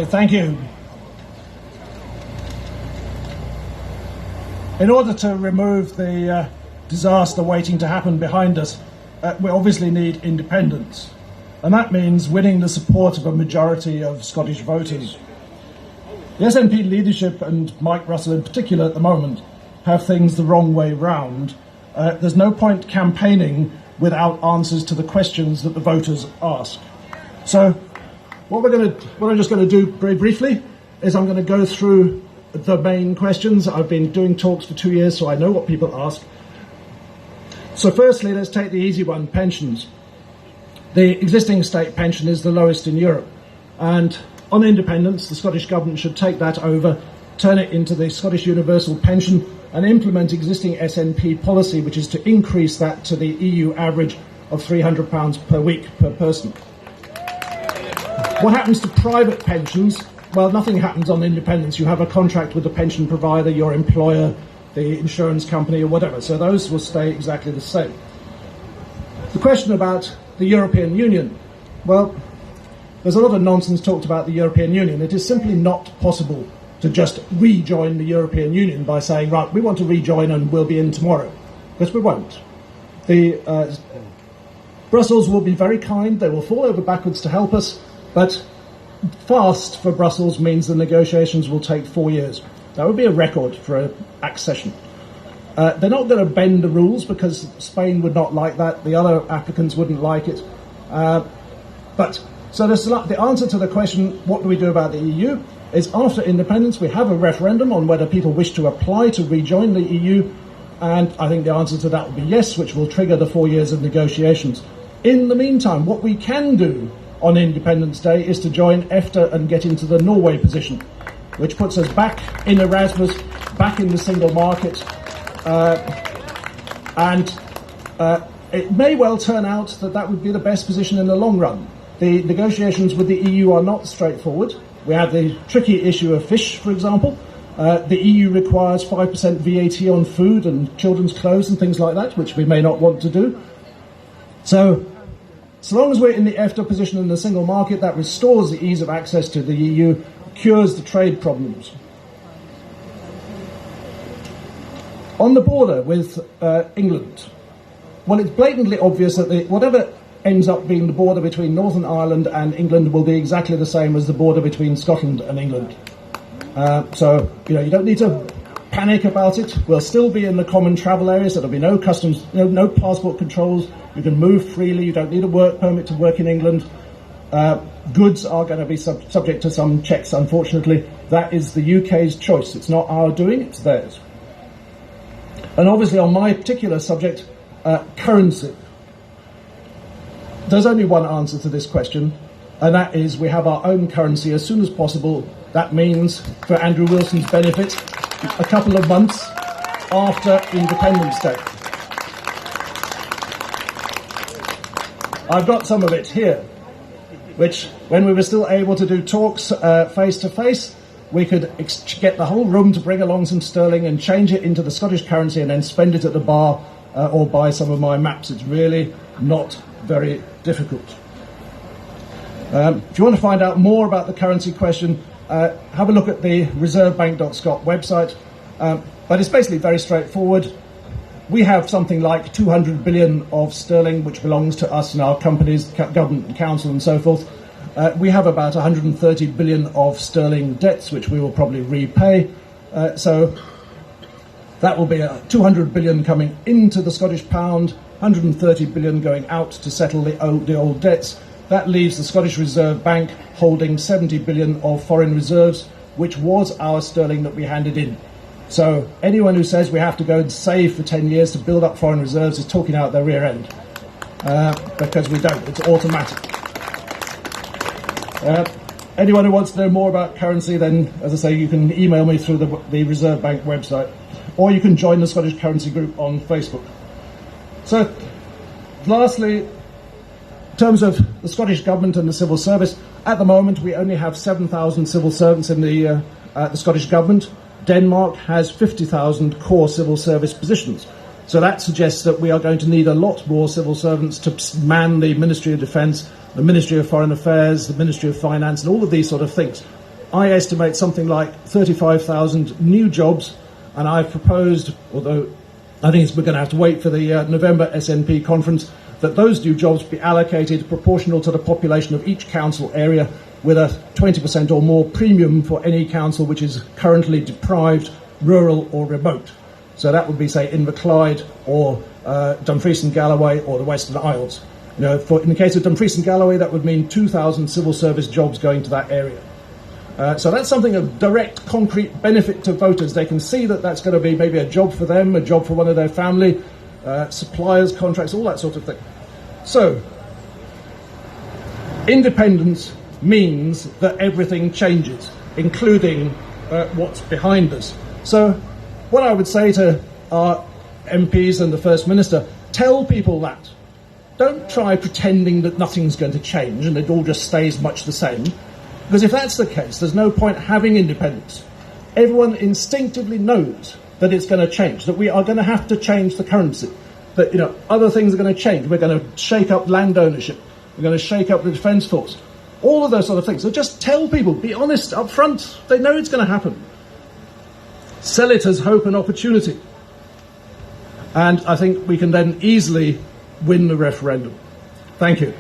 Okay, thank you. In order to remove the disaster waiting to happen behind us, we obviously need independence. And that means winning the support of a majority of Scottish voters. The SNP leadership, and Mike Russell in particular at the moment, have things the wrong way round. There's no point campaigning without answers to the questions that the voters ask. So what I'm just going to do very briefly is I'm going to go through the main questions. I've been doing talks for 2 years, so I know what people ask. So firstly, let's take the easy one, pensions. The existing state pension is the lowest in Europe, and on independence, the Scottish Government should take that over, turn it into the Scottish Universal Pension, and implement existing SNP policy, which is to increase that to the EU average of £300 per week per person. What happens to private pensions? Well, nothing happens on independence. You have a contract with the pension provider, your employer, the insurance company, or whatever, so those will stay exactly the same. The question about the European Union. Well, there's a lot of nonsense talked about the European Union. It is simply not possible to just rejoin the European Union by saying, right, we want to rejoin and we'll be in tomorrow, because we won't. Brussels will be very kind, they will fall over backwards to help us, but fast for Brussels means the negotiations will take 4 years. That would be a record for an accession. They're not going to bend the rules because Spain would not like that, the other applicants wouldn't like it. So the answer to the question, what do we do about the EU, is after independence we have a referendum on whether people wish to apply to rejoin the EU, and I think the answer to that will be yes, which will trigger the 4 years of negotiations. In the meantime, what we can do on Independence Day is to join EFTA and get into the Norway position, which puts us back in Erasmus, back in the single market, and it may well turn out that that would be the best position in the long run. The negotiations with the EU are not straightforward. We have the tricky issue of fish, for example. The EU requires 5% VAT on food and children's clothes and things like that, which we may not want to do. So long as we're in the EFTA position in the single market, that restores the ease of access to the EU, cures the trade problems. On the border with England, well, it's blatantly obvious that whatever ends up being the border between Northern Ireland and England will be exactly the same as the border between Scotland and England. So you don't need to panic about it. We'll still be in the common travel areas. There'll be no customs, no passport controls. You can move freely. You don't need a work permit to work in England. Goods are going to be subject to some checks, unfortunately. That is the UK's choice. It's not our doing, it's theirs. And obviously on my particular subject, currency. There's only one answer to this question, and that is we have our own currency as soon as possible. That means, for Andrew Wilson's benefit, a couple of months after Independence Day. I've got some of it here, which, when we were still able to do talks face to face, we could get the whole room to bring along some sterling and change it into the Scottish currency and then spend it at the bar or buy some of my maps. It's really not very difficult. If you want to find out more about the currency question, have a look at the reservebank.scot website. But it's basically very straightforward. We have something like 200 billion of sterling, which belongs to us and our companies, government and council and so forth. We have about 130 billion of sterling debts, which we will probably repay. So that will be 200 billion coming into the Scottish pound, 130 billion going out to settle the old debts. That leaves the Scottish Reserve Bank holding 70 billion of foreign reserves, which was our sterling that we handed in. So anyone who says we have to go and save for 10 years to build up foreign reserves is talking out their rear end, because we don't. It's automatic. Anyone who wants to know more about currency, then, as I say, you can email me through the Reserve Bank website, or you can join the Scottish Currency Group on Facebook. So, lastly, in terms of the Scottish Government and the civil service, at the moment we only have 7,000 civil servants in the Scottish Government. Denmark has 50,000 core civil service positions. So that suggests that we are going to need a lot more civil servants to man the Ministry of Defence, the Ministry of Foreign Affairs, the Ministry of Finance, and all of these sort of things. I estimate something like 35,000 new jobs, and I've proposed, although I think we're going to have to wait for the November SNP conference, that those new jobs be allocated proportional to the population of each council area, with a 20% or more premium for any council which is currently deprived, rural or remote. So that would be, say, Inverclyde or Dumfries and Galloway or the Western Isles. You know, in the case of Dumfries and Galloway, that would mean 2,000 civil service jobs going to that area. So that's something of direct, concrete benefit to voters. They can see that that's going to be maybe a job for them, a job for one of their family, suppliers, contracts, all that sort of thing. So, independence means that everything changes, including what's behind us. So, what I would say to our MPs and the First Minister, tell people that. Don't try pretending that nothing's going to change and it all just stays much the same. Because if that's the case, there's no point having independence. Everyone instinctively knows that it's going to change, that we are going to have to change the currency, that, you know, other things are going to change. We're going to shake up land ownership. We're going to shake up the Defence Force. All of those sort of things. So just tell people, be honest up front. They know it's going to happen. Sell it as hope and opportunity. And I think we can then easily win the referendum. Thank you.